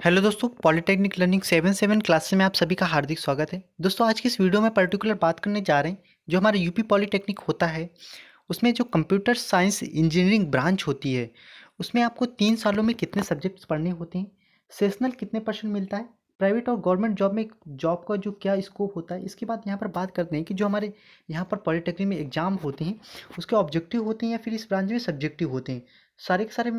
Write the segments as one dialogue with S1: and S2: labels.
S1: Hello दोस्तों, polytechnic learning 7 class में आप सभी का हार्दिक स्वागत है। दोस्तों, आज की इस वीडियो में पर्टिकुलर बात करने जा रहे हैं जो हमारा यूपी पॉलिटेक्निक होता है। उसमें जो कंप्यूटर साइंस इंजीनियरिंग ब्रांच होती है, उसमें आपको 3 सालों में कितने सब्जेक्ट्स पढ़ने होते हैं, सेशनल कितने परसेंट मिलता है, प्राइवेट और गवर्नमेंट जॉब में जॉब का जो क्या स्कोप होता है। इसके बाद यहाँ पर बात करते हैं कि जो हमारे यहाँ पर पॉलिटेक्निक में एग्जाम होते हैं, उसके ऑब्जेक्टिव होते हैं या फिर इस ब्रांच में सब्जेक्टिव होते हैं। सारे के सारे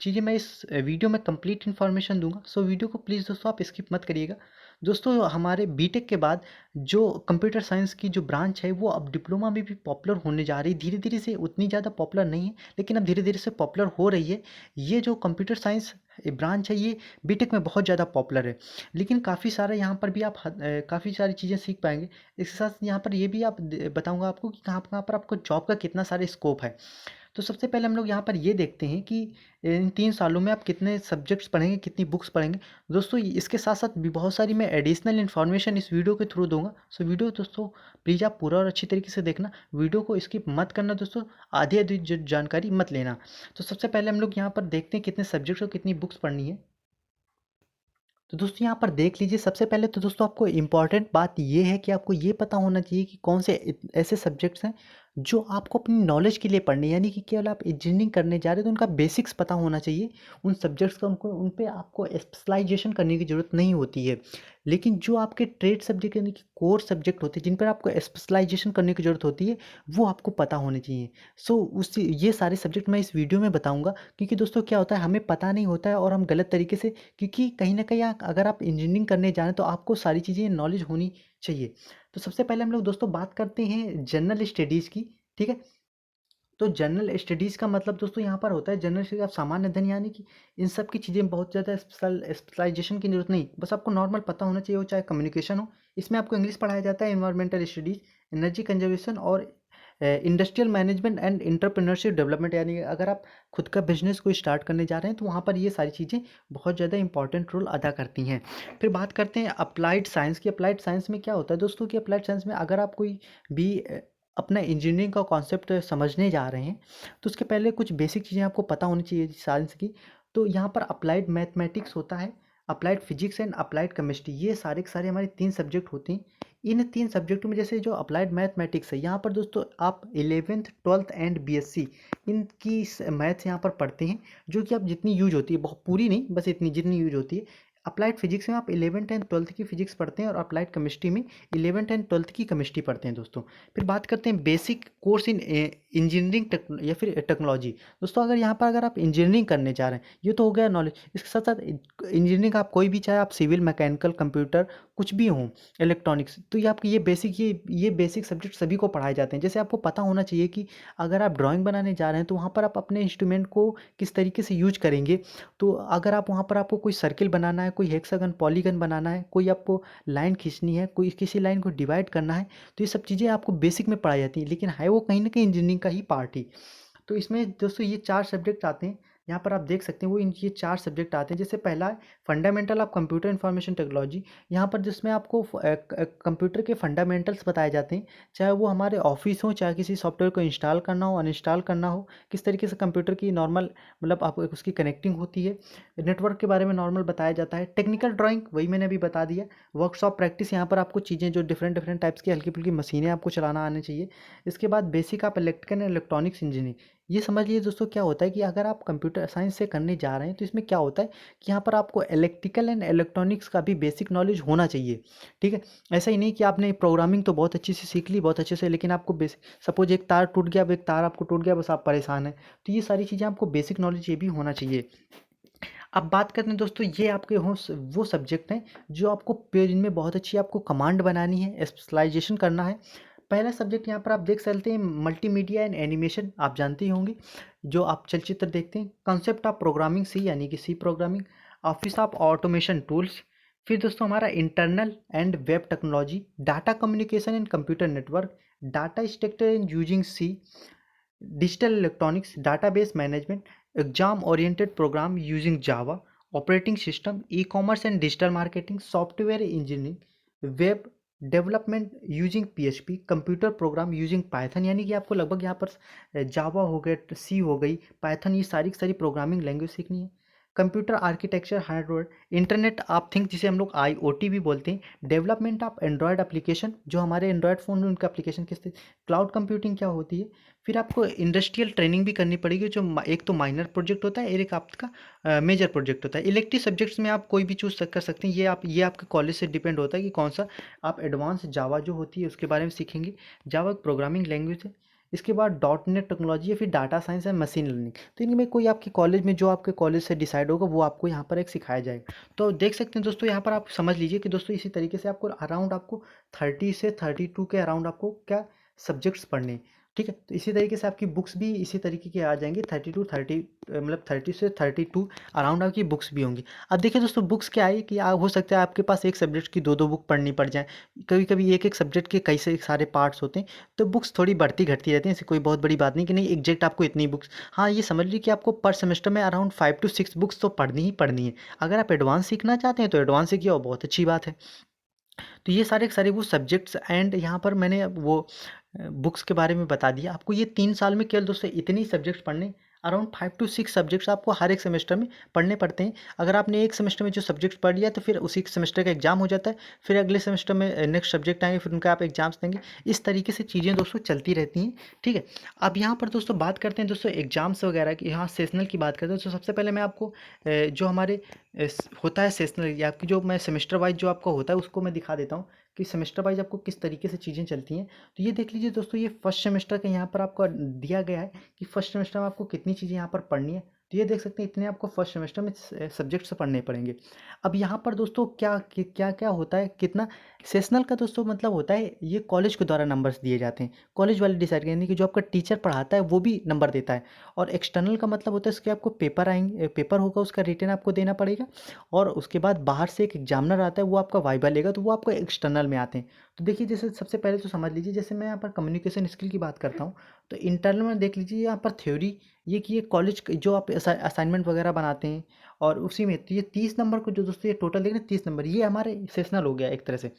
S1: चीज़ें मैं इस वीडियो में कंप्लीट इन्फॉर्मेशन दूंगा। सो वीडियो को प्लीज़ दोस्तों आप स्किप मत करिएगा। दोस्तों, हमारे बीटेक के बाद जो कंप्यूटर साइंस की जो ब्रांच है वो अब डिप्लोमा में भी पॉपुलर होने जा रही है। धीरे धीरे से उतनी ज़्यादा पॉपुलर नहीं है, लेकिन अब धीरे धीरे से पॉपुलर हो रही है। ये जो कंप्यूटर साइंस ब्रांच है ये बीटेक में बहुत ज़्यादा पॉपुलर है। लेकिन काफ़ी सारा यहाँ पर भी आप काफ़ी सारी चीज़ें सीख पाएंगे। इसके साथ यहाँ पर ये भी बताऊँगा आपको कि कहाँ कहाँ पर आपको जॉब का कितना सारा स्कोप है। तो सबसे पहले हम लोग यहाँ पर ये देखते हैं कि इन 3 सालों में आप कितने सब्जेक्ट्स पढ़ेंगे, कितनी बुक्स पढ़ेंगे। दोस्तों, इसके साथ साथ भी बहुत सारी मैं एडिशनल इन्फॉर्मेशन इस वीडियो के थ्रू दूंगा। सो वीडियो दोस्तों प्लीज़ आप पूरा और अच्छी तरीके से देखना, वीडियो को स्किप मत करना दोस्तों, आधी आधी जानकारी मत लेना। तो सबसे पहले हम लोग यहाँ पर देखते हैं कितने सब्जेक्ट्स और कितनी बुक्स पढ़नी है। तो दोस्तों यहाँ पर देख लीजिए, सबसे पहले तो दोस्तों आपको इम्पॉर्टेंट बात ये है कि आपको ये पता होना चाहिए कि कौन से ऐसे सब्जेक्ट्स हैं जो आपको अपनी नॉलेज के लिए पढ़ने, यानी कि केवल आप इंजीनियरिंग करने जा रहे हैं तो उनका बेसिक्स पता होना चाहिए। उन सब्जेक्ट्स का उनको उन पे आपको स्पेशलाइजेशन करने की ज़रूरत नहीं होती है। लेकिन जो आपके ट्रेड सब्जेक्ट यानी कि कोर सब्जेक्ट होते हैं जिन पर आपको स्पेशलाइजेशन करने की ज़रूरत होती है, वो आपको पता होने चाहिए। सो उस ये सारे सब्जेक्ट मैं इस वीडियो में बताऊँगा, क्योंकि दोस्तों क्या होता है, हमें पता नहीं होता है और हम गलत तरीके से, क्योंकि कहीं न कहीं अगर आप इंजीनियरिंग करने जा रहे हैं तो आपको सारी चीज़ें नॉलेज होनी चाहिए। तो सबसे पहले हम लोग दोस्तों बात करते हैं जनरल स्टडीज़ की, ठीक है? तो जनरल स्टडीज़ का मतलब दोस्तों यहाँ पर होता है, जनरल स्टडीज़ आप सामान्य अध्ययन, यानी कि इन सब की चीज़ें बहुत ज़्यादा स्पेशलाइजेशन की ज़रूरत नहीं, बस आपको नॉर्मल पता होना चाहिए, वो चाहे कम्युनिकेशन हो। इसमें आपको इंग्लिश पढ़ाया जाता है, एनवायरमेंटल स्टडीज़, एनर्जी कंजर्वेशन और industrial management and entrepreneurship development, यानी कि अगर आप खुद का बिजनेस कोई स्टार्ट करने जा रहे हैं तो वहाँ पर ये सारी चीज़ें बहुत ज़्यादा इंपॉर्टेंट रोल अदा करती हैं। फिर बात करते हैं अप्लाइड साइंस की। अप्लाइड साइंस में क्या होता है दोस्तों कि अप्लाइड साइंस में अगर आप कोई भी अपना इंजीनियरिंग का कॉन्सेप्ट समझने जा रहे हैं तो उसके पहले कुछ बेसिक चीज़ें आपको पता होनी चाहिए साइंस की। तो यहाँ पर अप्लाइड मैथमेटिक्स होता है, applied physics and applied chemistry, ये सारे के सारे हमारे 3 सब्जेक्ट होते हैं। इन 3 सब्जेक्टों में जैसे जो अप्लाइड मैथमेटिक्स है, यहाँ पर दोस्तों आप 11th 12th एंड बीएससी इनकी मैथ्स यहाँ पर पढ़ते हैं, जो कि आप जितनी यूज होती है, बहुत पूरी नहीं, बस इतनी जितनी यूज होती है। अप्लाइड फिजिक्स में आप 11th एंड 12th की फिजिक्स पढ़ते हैं और अप्लाइड केमिस्ट्री में 11th एंड 12th की केमिस्ट्री पढ़ते हैं दोस्तों। फिर बात करते हैं बेसिक कोर्स इन इंजीनियरिंग या फिर टेक्नोलॉजी। दोस्तों, अगर आप इंजीनियरिंग करने जा रहे हैं, ये तो हो गया नॉलेज। इसके साथ साथ इंजीनियरिंग आप कोई भी, चाहे आप सिविल, मैकेनिकल, कंप्यूटर, कुछ भी हो, इलेक्ट्रॉनिक्स, तो ये आपके ये बेसिक सब्जेक्ट सभी को पढ़ाए जाते हैं। जैसे आपको पता होना चाहिए कि अगर आप ड्राइंग बनाने जा रहे हैं तो वहाँ पर आप अपने इंस्ट्रूमेंट को किस तरीके से यूज करेंगे। तो अगर आप वहाँ पर आपको कोई सर्किल बनाना है, कोई हेक्सागन, पॉलीगन बनाना है, कोई आपको लाइन खींचनी है, कोई किसी लाइन को डिवाइड करना है, तो ये सब चीज़ें आपको बेसिक में पढ़ाई जाती हैं, लेकिन है वो कहीं ना कहीं इंजीनियरिंग का ही पार्ट ही। तो इसमें दोस्तों ये 4 सब्जेक्ट आते हैं, यहाँ पर आप देख सकते हैं, वो इन ये 4 सब्जेक्ट आते हैं। जैसे पहला है fundamental of computer information technology. यहाँ पर जिसमें आपको कंप्यूटर के फंडामेंटल्स बताए जाते हैं, चाहे वो हमारे ऑफिस हो, चाहे किसी सॉफ्टवेयर को इंस्टॉल करना हो, अनइंस्टॉल करना हो, किस तरीके से कंप्यूटर की नॉर्मल, मतलब आप उसकी कनेक्टिंग होती है, नेटवर्क के बारे में नॉर्मल बताया जाता है। टेक्निकल ड्राइंग वही मैंने अभी बता दिया। वर्कशॉप प्रैक्टिस, यहाँ पर आपको चीज़ें जो डिफरेंट डिफरेंट टाइप्स की हल्की फुल्की मशीनें आपको चलाना आनी चाहिए। इसके बाद बेसिक आप इलेक्ट्रिकल एंड इलेक्ट्रॉनिक्स इंजीनियरिंग। ये समझ लीजिए दोस्तों, क्या होता है कि अगर आप कंप्यूटर साइंस से करने जा रहे हैं तो इसमें क्या होता है कि यहाँ पर आपको इलेक्ट्रिकल एंड इलेक्ट्रॉनिक्स का भी बेसिक नॉलेज होना चाहिए, ठीक है? ऐसा ही नहीं कि आपने प्रोग्रामिंग तो बहुत अच्छी से सीख ली, बहुत अच्छे से, लेकिन आपको बेसिक, सपोज एक तार टूट गया, अब एक तार आपको टूट गया, बस आप परेशान हैं। तो ये सारी चीज़ें आपको बेसिक नॉलेज ये भी होना चाहिए। अब बात करते हैं दोस्तों, ये आपके हो वो सब्जेक्ट हैं जो आपको जिनमें बहुत अच्छी आपको कमांड बनानी है, स्पेशलाइजेशन करना है। पहला सब्जेक्ट यहाँ पर आप देख सकते हैं, मल्टीमीडिया एंड एनिमेशन, आप जानते ही होंगे, जो आप चलचित्र देखते हैं। कंसेप्ट ऑफ प्रोग्रामिंग सी, यानी कि C programming. Office of automation tools. फिर दोस्तों हमारा internal and web technology, data communication and computer network, data structure and using C, digital electronics, database management, exam oriented program using Java, operating system, e commerce and digital marketing, software engineering, web development using PHP, computer program using Python. यानी कि आपको लगभग यहाँ पर जावा हो गया, सी हो गई, पाइथन, ये सारी की सारी प्रोग्रामिंग लैंग्वेज सीखनी है। कंप्यूटर आर्किटेक्चर हार्डवेयर, इंटरनेट आप थिंक जिसे हम लोग आईओटी भी बोलते हैं, डेवलपमेंट ऑफ एंड्रॉयड एप्लीकेशन जो हमारे एंड्रॉयड फ़ोन में उनका एप्लीकेशन किस तरह, क्लाउड कंप्यूटिंग क्या होती है। फिर आपको इंडस्ट्रियल ट्रेनिंग भी करनी पड़ेगी जो एक तो माइनर प्रोजेक्ट होता है, एक आपका मेजर प्रोजेक्ट होता है। इलेक्टिव सब्जेक्ट्स में आप कोई भी चूज़ कर सकते हैं, ये आपके कॉलेज से डिपेंड होता है कि कौन सा आप एडवांस जावा जो होती है उसके बारे में सीखेंगे। जावा एक प्रोग्रामिंग लैंग्वेज है। इसके बाद डॉट नेट टेक्नोलॉजी या फिर डाटा साइंस या मशीन लर्निंग, तो इनमें कोई आपके कॉलेज में जो आपके कॉलेज से डिसाइड होगा वो आपको यहाँ पर एक सिखाया जाएगा। तो देख सकते हैं दोस्तों, यहाँ पर आप समझ लीजिए कि दोस्तों इसी तरीके से आपको अराउंड आपको 30 से 32 के अराउंड आपको क्या सब्जेक्ट्स पढ़ने हैं। ठीक है, तो इसी तरीके से आपकी बुक्स भी इसी तरीके की आ जाएंगी, 30 मतलब 30 से 32 अराउंड आपकी बुक्स भी होंगी। अब देखिए दोस्तों, बुक्स क्या है कि हो सकता है आपके पास एक सब्जेक्ट की दो दो बुक पढ़नी पड़ जाए, कभी कभी एक एक सब्जेक्ट के कई से सारे पार्ट्स होते हैं, तो बुक्स थोड़ी बढ़ती घटती रहती हैं। ऐसी कोई बहुत बड़ी बात नहीं कि नहीं एग्जैक्ट आपको इतनी बुक्स। हाँ, ये समझ लीजिए कि आपको पर सेमेस्टर में अराउंड 5 to 6 बुक्स तो पढ़नी ही पढ़नी है। अगर आप एडवांस सीखना चाहते हैं तो एडवांस सीखिए और बहुत अच्छी बात है। तो ये सारे के सारे वो सब्जेक्ट्स एंड यहाँ पर मैंने वो बुक्स के बारे में बता दिया आपको। ये 3 साल में केवल दोस्तों इतने ही सब्जेक्ट्स पढ़ने, अराउंड 5 to 6 सब्जेक्ट्स आपको हर एक सेमेस्टर में पढ़ने पड़ते हैं। अगर आपने एक सेमेस्टर में जो सब्जेक्ट पढ़ लिया तो फिर उसी सेमेस्टर का एग्जाम हो जाता है, फिर अगले सेमेस्टर में नेक्स्ट सब्जेक्ट आएंगे, फिर उनका आप एग्जाम्स देंगे। इस तरीके से चीज़ें दोस्तों चलती रहती हैं। ठीक है, अब यहाँ पर दोस्तों बात करते हैं दोस्तों एग्जाम्स वगैरह की। यहाँ सेशनल की बात करते हैं तो सबसे पहले मैं आपको जो हमारे होता है सेशनल, या आपकी जो मैं सेमेस्टर वाइज जो आपका होता है उसको मैं दिखा देता हूँ कि सेमेस्टर वाइज आपको किस तरीके से चीज़ें चलती हैं। तो ये देख लीजिए दोस्तों, ये फर्स्ट सेमेस्टर का यहाँ पर आपको दिया गया है कि फर्स्ट सेमेस्टर में आपको कितनी चीज़ें यहाँ पर पढ़नी है। तो ये देख सकते हैं इतने आपको फर्स्ट सेमेस्टर में सब्जेक्ट से पढ़ने पड़ेंगे। अब यहाँ पर दोस्तों क्या क्या होता है, कितना सेशनल का दोस्तों मतलब होता है, ये कॉलेज के द्वारा नंबर्स दिए जाते हैं। कॉलेज वाले डिसाइड करेंगे कि जो आपका टीचर पढ़ाता है वो भी नंबर देता है। और एक्सटर्नल का मतलब होता है इसके आपको पेपर आएंगे, पेपर होगा उसका रिटर्न आपको देना पड़ेगा। और उसके बाद बाहर से एक एग्जामिनर आता है, वो आपका वाइवा लेगा, तो वो आपको एक्सटर्नल में आते हैं। तो देखिए, जैसे सबसे पहले तो समझ लीजिए, जैसे मैं यहाँ पर कम्युनिकेशन स्किल की बात करता हूँ, तो इंटरनल में देख लीजिए यहाँ पर थ्योरी, ये कि ये कॉलेज जो आप असाइनमेंट वगैरह बनाते हैं, और उसी में तो ये 30 नंबर को जो दोस्तों ये टोटल देख रहे हैं 30 नंबर, ये हमारे सेशनल हो गया एक तरह से।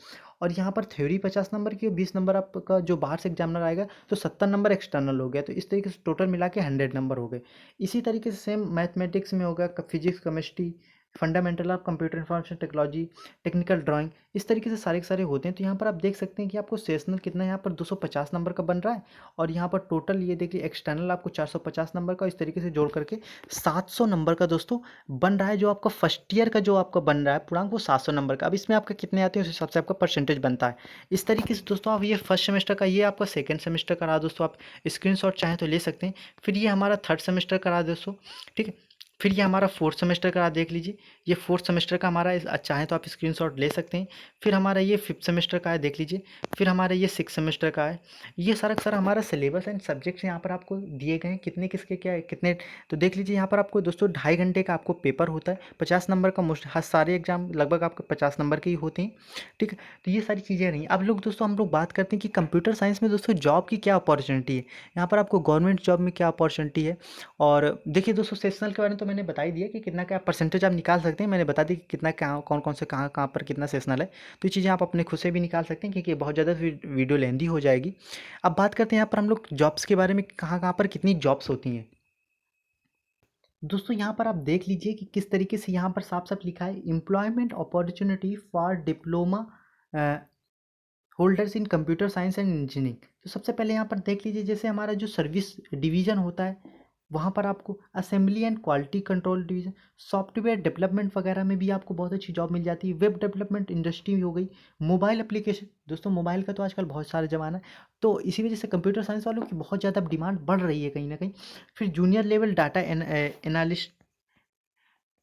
S1: और यहाँ पर थ्योरी 50 नंबर की, 20 नंबर आपका जो बाहर से एग्जामिनर आएगा, तो 70 नंबर एक्सटर्नल हो गया। तो इस तरीके से टोटल मिला के 100 नंबर हो गए। इसी तरीके से सेम मैथमेटिक्स में होगा, physics, chemistry, fundamental of computer information technology, technical drawing, इस तरीके से सारे के सारे होते हैं। तो यहाँ पर आप देख सकते हैं कि आपको सेशनल कितना यहाँ पर 250 नंबर का बन रहा है, और यहाँ पर टोटल ये देखिए एक्सटर्नल आपको 450 नंबर का, इस तरीके से जोड़ करके 700 नंबर का दोस्तों बन रहा है। जो आपका फर्स्ट ईयर का जो आपका बन रहा है पूर्णांक, वो 700 नंबर का। अब इसमें आपका कितने आते हैं उस हिसाब से आपका परसेंटेज बनता है। इस तरीके से दोस्तों आप ये फर्स्ट सेमेस्टर का, ये आपका सेकेंड सेमेस्टर का रहा दोस्तों, आप स्क्रीनशॉट चाहें तो ले सकते हैं। फिर ये हमारा थर्ड सेमेस्टर का रहा दोस्तों। ठीक है, फिर ये हमारा फोर्थ सेमेस्टर का देख लीजिए, ये फोर्थ सेमेस्टर का हमारा चाहें तो आप स्क्रीनशॉट ले सकते हैं। फिर हमारा ये फिफ्थ सेमेस्टर का है, देख लीजिए। फिर हमारा ये सिक्स सेमेस्टर का है। ये सारा का सारा हमारा सिलेबस एंड सब्जेक्ट्स यहाँ पर आपको दिए गए हैं, कितने किसके क्या है कितने। तो देख लीजिए यहाँ पर आपको दोस्तों 2.5 घंटे का आपको पेपर होता है, 50 नंबर का। मोस्ट हर सारे एग्जाम लगभग आपके 50 नंबर के ही होते हैं। ठीक है, तो ये सारी चीज़ें रही। अब लोग दोस्तों हम लोग बात करते हैं कि कंप्यूटर साइंस में दोस्तों जॉब की क्या अपॉर्चुनिटी है, यहाँ पर आपको गवर्नमेंट जॉब में क्या अपॉर्चुनिटी है। और देखिए दोस्तों, सेशनल के बारे में तो मैंने बता ही दिया कि कितना क्या परसेंटेज आप निकाल सकते हैं। मैंने बता दी कि कितना क्या कौन कौन से कहाँ कहाँ पर कितना सेशनल है। तो ये चीज़ें आप अपने खुद से भी निकाल सकते हैं, क्योंकि बहुत ज़्यादा वीडियो लेंदी हो जाएगी। अब बात करते हैं यहाँ पर हम लोग जॉब्स के बारे में, कहाँ कहाँ पर कितनी जॉब्स होती हैं। दोस्तों यहाँ पर आप देख लीजिए कि किस तरीके से यहाँ पर साफ साफ लिखा है, employment opportunity for diploma holders in computer science and engineering. तो सबसे पहले यहाँ पर देख लीजिए, जैसे हमारा जो सर्विस डिवीज़न होता है वहाँ पर आपको assembly and quality control division, software development वगैरह में भी आपको बहुत अच्छी जॉब मिल जाती है। वेब डेवलपमेंट इंडस्ट्री हो गई, मोबाइल एप्लीकेशन, दोस्तों मोबाइल का तो आजकल बहुत सारा ज़माना है, तो इसी वजह से कंप्यूटर साइंस वालों की बहुत ज़्यादा डिमांड बढ़ रही है कहीं ना कहीं। फिर junior level data analyst,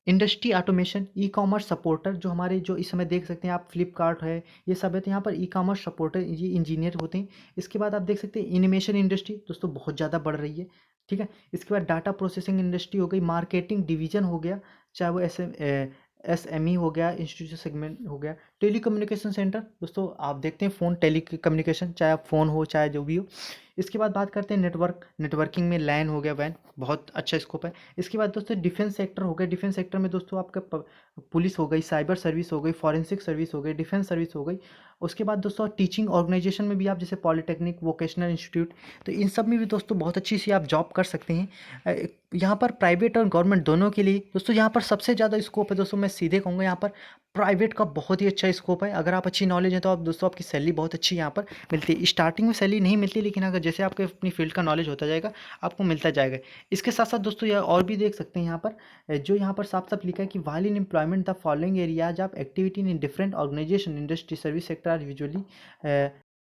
S1: industry automation, e commerce supporter, जो हमारे जो इस समय देख सकते हैं आप फ्लिपकार्ट है, ये सब है, तो यहाँ पर ई कॉमर्स सपोर्टर ये इंजीनियर होते हैं। इसके बाद आप देख सकते हैं एनिमेशन इंडस्ट्री दोस्तों बहुत ज़्यादा बढ़ रही है। ठीक है, इसके बाद डाटा प्रोसेसिंग इंडस्ट्री हो गई, मार्केटिंग डिवीजन हो गया, चाहे वो एस एम ई हो गया, इंस्टीट्यूशन सेगमेंट हो गया, टेलीकम्युनिकेशन सेंटर, दोस्तों आप देखते हैं फ़ोन टेलीकम्युनिकेशन, चाहे आप फ़ोन हो चाहे जो भी हो। इसके बाद बात करते हैं नेटवर्किंग में लैन हो गया, वैन, बहुत अच्छा स्कोप है। इसके बाद दोस्तों डिफेंस सेक्टर हो गया। डिफेंस सेक्टर में दोस्तों आपका पुलिस हो गई, साइबर सर्विस हो गई, फॉरेंसिक सर्विस हो गई, डिफेंस सर्विस हो गई। उसके बाद दोस्तों टीचिंग ऑर्गेनाइजेशन में भी आप, जैसे पॉलिटेक्निक, वोकेशनल इंस्टीट्यूट, तो इन सब में भी दोस्तों बहुत अच्छी सी आप जॉब कर सकते हैं। यहाँ पर प्राइवेट और गवर्नमेंट दोनों के लिए दोस्तों यहाँ पर सबसे ज़्यादा स्कोप है। दोस्तों मैं सीधे कहूँगा यहाँ पर प्राइवेट का बहुत ही अच्छा स्कोप है। अगर आप अच्छी नॉलेज है तो आप दोस्तों आपकी सैलरी बहुत अच्छी यहाँ पर मिलती है। स्टार्टिंग में सैलरी नहीं मिलती, लेकिन अगर जैसे आपके अपनी फील्ड का नॉलेज होता जाएगा आपको मिलता जाएगा। इसके साथ साथ दोस्तों यह और भी देख सकते हैं यहाँ पर, जो यहाँ पर साफ साफ लिखा है कि while in employment the following areas of activity in different organisation industry service sector are usually